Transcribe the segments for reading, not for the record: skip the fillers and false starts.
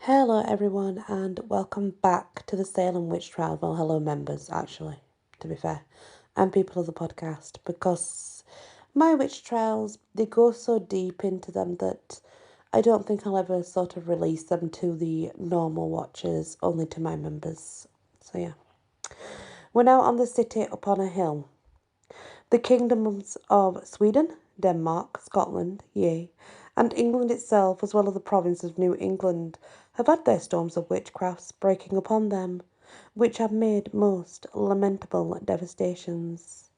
Hello everyone and welcome back to the Salem witch trial. Well, hello members actually, to be fair, and people of the podcast, because my witch trials, they go so deep into them that I don't think I'll ever sort of release them to the normal watchers, only to my members. So yeah. We're now on the city upon a hill. The kingdoms of Sweden, Denmark, Scotland, yea, and England itself, as well as the province of New England, have had their storms of witchcrafts breaking upon them, which have made most lamentable devastations.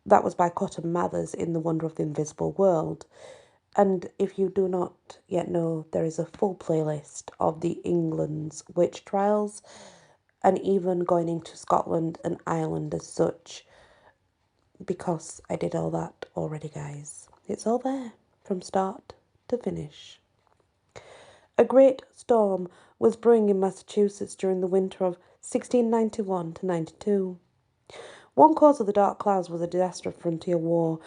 That was by Cotton Mathers in The Wonder of the Invisible World. And if you do not yet know, there is a full playlist of the England's witch trials, and even going into Scotland and Ireland as such, because I did all that already, guys. It's all there from start to finish. A great storm was brewing in Massachusetts during the winter of 1691 to 92. One cause of the dark clouds was a disastrous frontier war,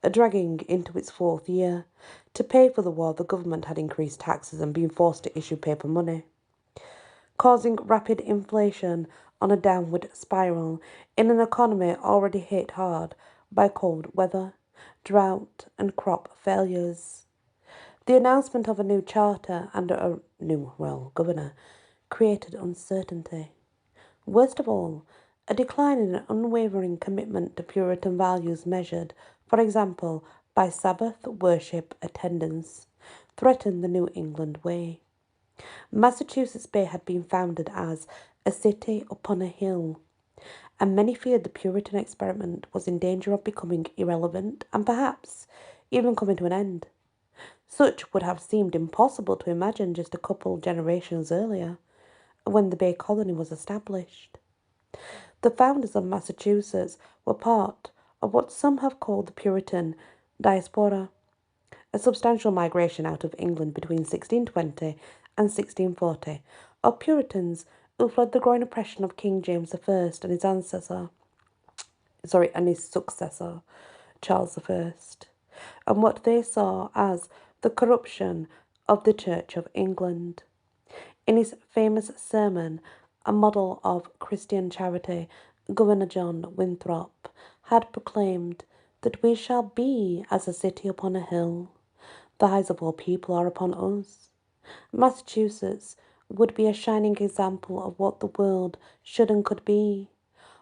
dragging into its fourth year. To pay for the war, the government had increased taxes and been forced to issue paper money, causing rapid inflation on a downward spiral in an economy already hit hard by cold weather, drought, and crop failures. The announcement of a new charter and a new, governor created uncertainty. Worst of all, a decline in an unwavering commitment to Puritan values measured, for example, by Sabbath worship attendance, threatened the New England way. Massachusetts Bay had been founded as a city upon a hill, and many feared the Puritan experiment was in danger of becoming irrelevant and perhaps even coming to an end. Such would have seemed impossible to imagine just a couple generations earlier, when the Bay Colony was established. The founders of Massachusetts were part of what some have called the Puritan diaspora, a substantial migration out of England between 1620 and 1640 of Puritans who fled the growing oppression of King James I and his successor, Charles I, and what they saw as the corruption of the Church of England. In his famous sermon, A Model of Christian Charity, Governor John Winthrop had proclaimed that we shall be as a city upon a hill. The eyes of all people are upon us. Massachusetts would be a shining example of what the world should and could be.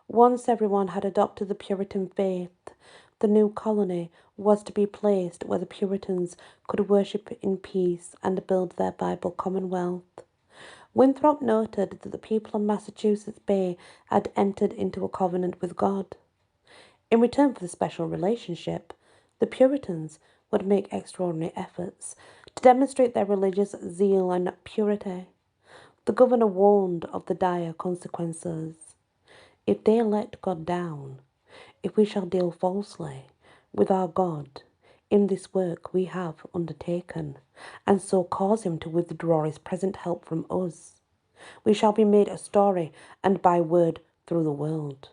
Once everyone had adopted the Puritan faith, the new colony was to be placed where the Puritans could worship in peace and build their Bible commonwealth. Winthrop noted that the people of Massachusetts Bay had entered into a covenant with God. In return for the special relationship, the Puritans would make extraordinary efforts to demonstrate their religious zeal and purity. The governor warned of the dire consequences. If they let God down, if we shall deal falsely with our God in this work we have undertaken, and so cause him to withdraw his present help from us, we shall be made a story and byword through the world.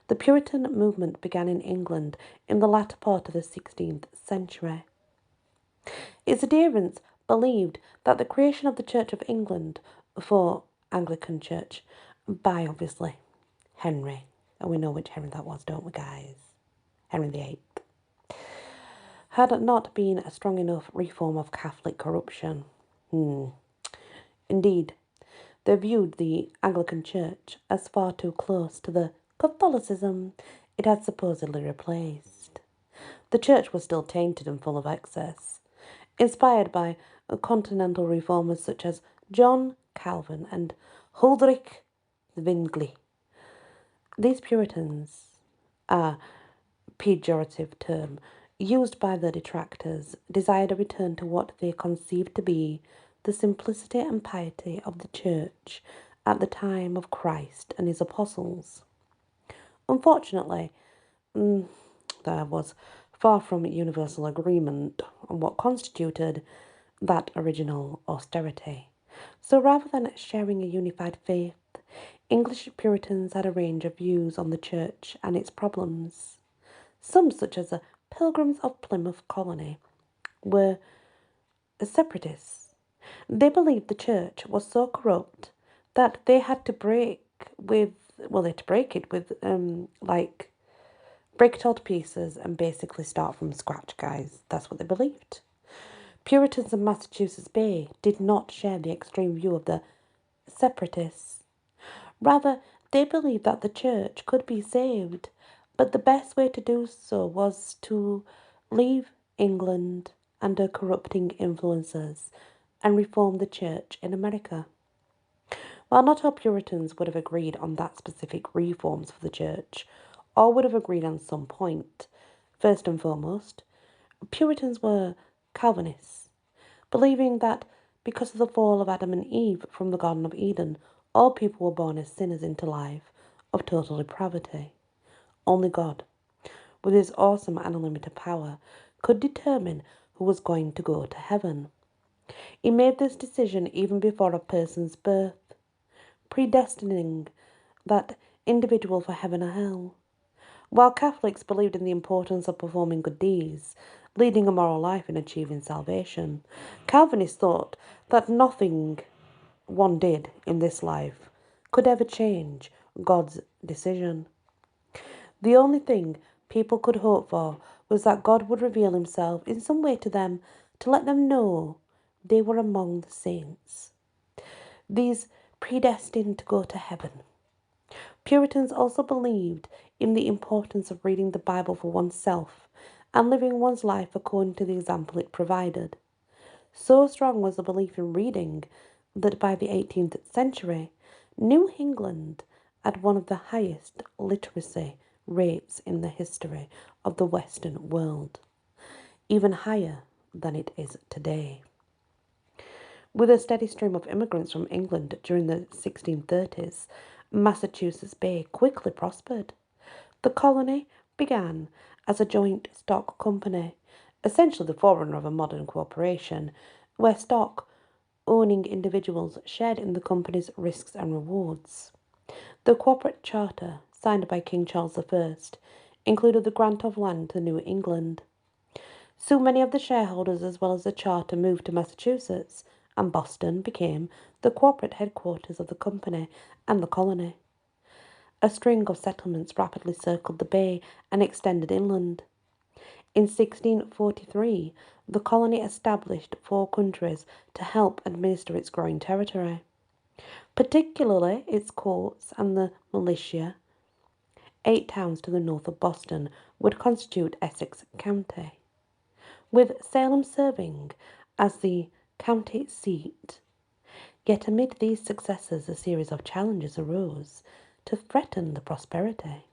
The Puritan movement began in England in the latter part of the 16th century. Its adherents believed that the creation of the Church of England for Anglican Church by, obviously, Henry, and we know which Henry that was, don't we, guys? Henry VIII, had not been a strong enough reform of Catholic corruption. Indeed, they viewed the Anglican Church as far too close to the Catholicism it had supposedly replaced. The church was still tainted and full of excess, inspired by continental reformers such as John Calvin and Huldrych Zwingli. These Puritans, a pejorative term used by the detractors, desired a return to what they conceived to be the simplicity and piety of the church at the time of Christ and his apostles. Unfortunately, there was far from universal agreement on what constituted that original austerity. So rather than sharing a unified faith, English Puritans had a range of views on the church and its problems. Some, such as the Pilgrims of Plymouth Colony, were separatists They believed the church was so corrupt that they had to they had to break it with, break it all to pieces and basically start from scratch, guys. That's what they believed. Puritans in Massachusetts Bay did not share the extreme view of the separatists. Rather, they believed that the church could be saved, but the best way to do so was to leave England under corrupting influences and reform the church in America. While not all Puritans would have agreed on that specific reforms for the church, all would have agreed on some point. First and foremost, Puritans were Calvinists, believing that because of the fall of Adam and Eve from the Garden of Eden, all people were born as sinners into life of total depravity. Only God, with his awesome and unlimited power, could determine who was going to go to heaven. He made this decision even before a person's birth, predestining that individual for heaven or hell. While Catholics believed in the importance of performing good deeds, leading a moral life and achieving salvation, Calvinists thought that nothing one did in this life could ever change God's decision. The only thing people could hope for was that God would reveal himself in some way to them to let them know they were among the saints, these predestined to go to heaven. Puritans also believed in the importance of reading the Bible for oneself and living one's life according to the example it provided. So strong was the belief in reading that by the 18th century, New England had one of the highest literacy rates in the history of the Western world, even higher than it is today. With a steady stream of immigrants from England during the 1630s, Massachusetts Bay quickly prospered. The colony began as a joint stock company, essentially the forerunner of a modern corporation, where stock owning individuals shared in the company's risks and rewards. The corporate charter, signed by King Charles I, included the grant of land to New England. So many of the shareholders as well as the charter moved to Massachusetts, and Boston became the corporate headquarters of the company and the colony. A string of settlements rapidly circled the bay and extended inland. In 1643, the colony established 4 countries to help administer its growing territory, particularly its courts and the militia. 8 towns to the north of Boston would constitute Essex County, with Salem serving as the county seat. Yet amid these successes, a series of challenges arose to threaten the prosperity.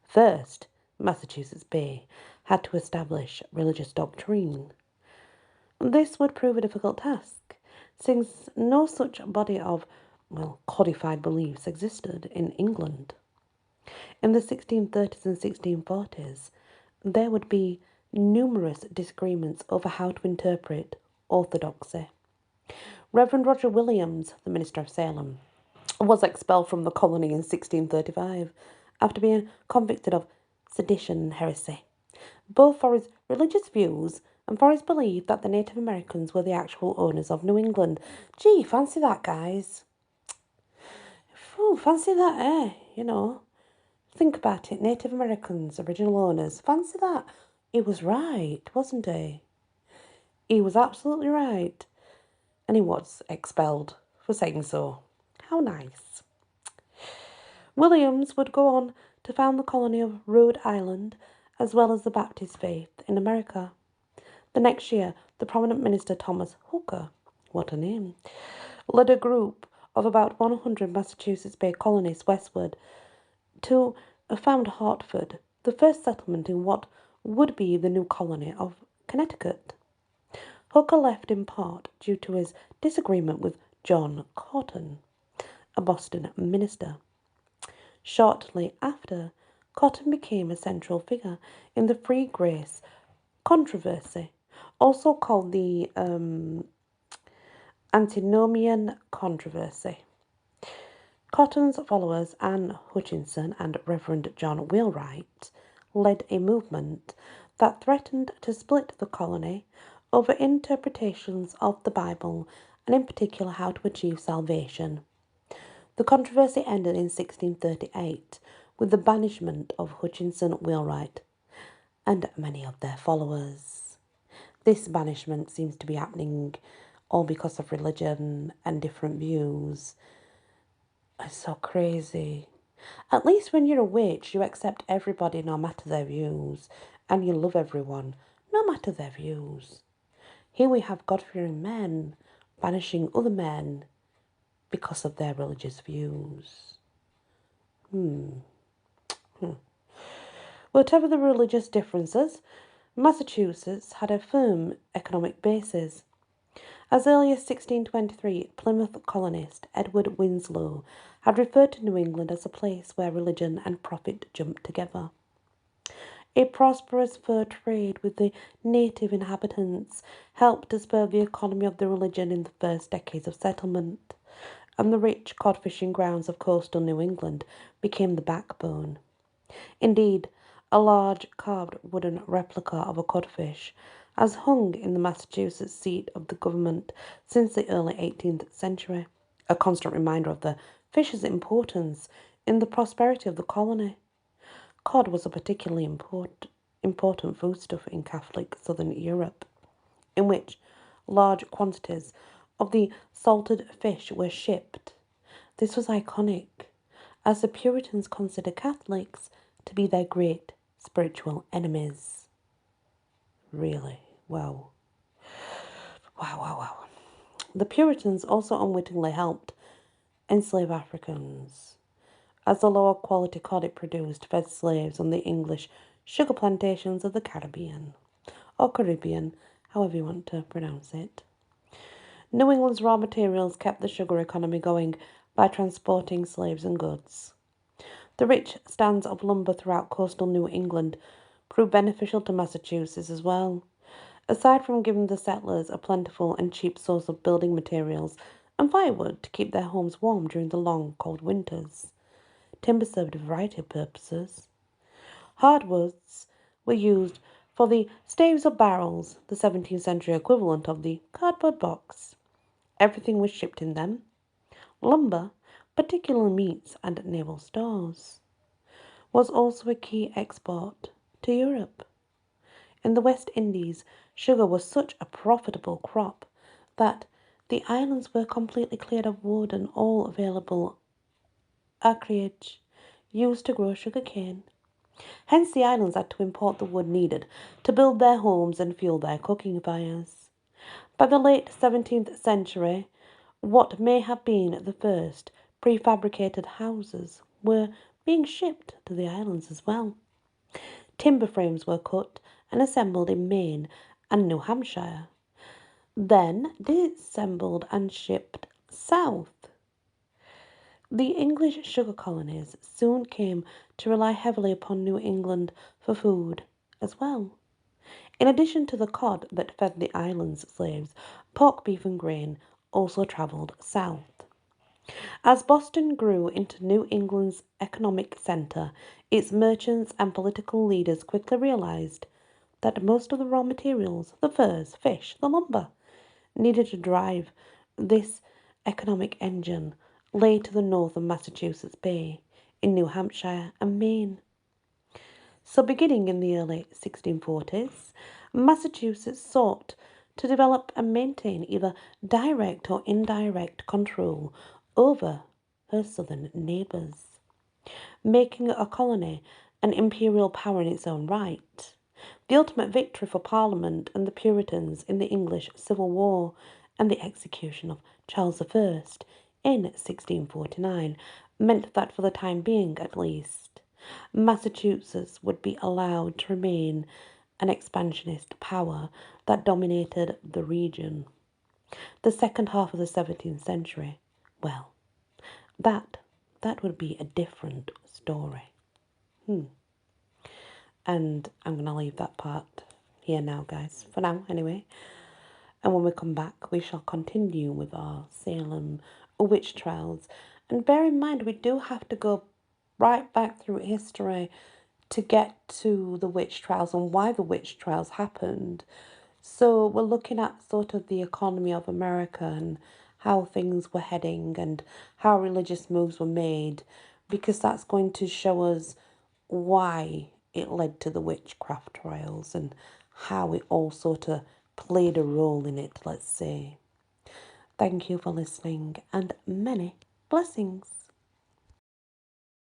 First, Massachusetts Bay had to establish religious doctrine. This would prove a difficult task, since no such body of, codified beliefs existed in England. In the 1630s and 1640s, there would be numerous disagreements over how to interpret orthodoxy. Reverend Roger Williams, the minister of Salem, was expelled from the colony in 1635 after being convicted of sedition and heresy, both for his religious views and for his belief that the Native Americans were the actual owners of New England. Gee, fancy that, guys. Ooh, fancy that, eh? Think about it. Native Americans, original owners. Fancy that. He was right, wasn't he? He was absolutely right. And he was expelled for saying so. How nice. Williams would go on to found the colony of Rhode Island, as well as the Baptist faith in America. The next year, the prominent minister Thomas Hooker, what a name, led a group of about 100 Massachusetts Bay colonists westward to found Hartford, the first settlement in what would be the new colony of Connecticut. Hooker left in part due to his disagreement with John Cotton, a Boston minister. Shortly after, Cotton became a central figure in the Free Grace controversy, also called the Antinomian controversy. Cotton's followers, Anne Hutchinson and Reverend John Wheelwright, led a movement that threatened to split the colony over interpretations of the Bible and in particular how to achieve salvation. The controversy ended in 1638 with the banishment of Hutchinson Wheelwright and many of their followers. This banishment seems to be happening all because of religion and different views. It's so crazy. At least when you're a witch, you accept everybody no matter their views, and you love everyone no matter their views. Here we have God-fearing men banishing other men because of their religious views. Whatever the religious differences, Massachusetts had a firm economic basis. As early as 1623, Plymouth colonist Edward Winslow had referred to New England as a place where religion and profit jumped together. A prosperous fur trade with the native inhabitants helped to spur the economy of the region in the first decades of settlement, and the rich cod fishing grounds of coastal New England became the backbone. Indeed, a large carved wooden replica of a codfish has hung in the Massachusetts seat of the government since the early 18th century, a constant reminder of the fish's importance in the prosperity of the colony. Cod was a particularly important foodstuff in Catholic Southern Europe, in which large quantities of the salted fish were shipped. This was iconic, as the Puritans considered Catholics to be their great spiritual enemies. Really? Wow. Wow, wow, wow. The Puritans also unwittingly helped enslave Africans, as the lower quality cod it produced fed slaves on the English sugar plantations of the Caribbean, or Caribbean, however you want to pronounce it. New England's raw materials kept the sugar economy going by transporting slaves and goods. The rich stands of lumber throughout coastal New England proved beneficial to Massachusetts as well. Aside from giving the settlers a plentiful and cheap source of building materials and firewood to keep their homes warm during the long, cold winters, timber served a variety of purposes. Hardwoods were used for the staves of barrels, the 17th century equivalent of the cardboard box. Everything was shipped in them. Lumber, particularly meats and naval stores, was also a key export to Europe. In the West Indies, sugar was such a profitable crop that the islands were completely cleared of wood and all available acreage used to grow sugar cane. Hence, the islands had to import the wood needed to build their homes and fuel their cooking fires. By the late 17th century, what may have been the first prefabricated houses were being shipped to the islands as well. Timber frames were cut and assembled in Maine and New Hampshire, then disassembled and shipped south. The English sugar colonies soon came to rely heavily upon New England for food as well. In addition to the cod that fed the island's slaves, pork, beef, and grain also travelled south. As Boston grew into New England's economic centre, its merchants and political leaders quickly realized that most of the raw materials, the furs, fish, the lumber, needed to drive this economic engine lay to the north of Massachusetts Bay, in New Hampshire and Maine. So beginning in the early 1640s, Massachusetts sought to develop and maintain either direct or indirect control over her southern neighbours, making a colony an imperial power in its own right. The ultimate victory for Parliament and the Puritans in the English Civil War and the execution of Charles I in 1649 meant that for the time being at least, Massachusetts would be allowed to remain an expansionist power that dominated the region. The second half of the 17th century, well, that would be a different story. And I'm going to leave that part here now, guys, for now anyway. And when we come back, we shall continue with our Salem witch trials. And bear in mind, we do have to go right back through history to get to the witch trials and why the witch trials happened. So we're looking at sort of the economy of America and how things were heading and how religious moves were made, because that's going to show us why it led to the witchcraft trials and how it all sort of played a role in it, let's say. Thank you for listening and many blessings.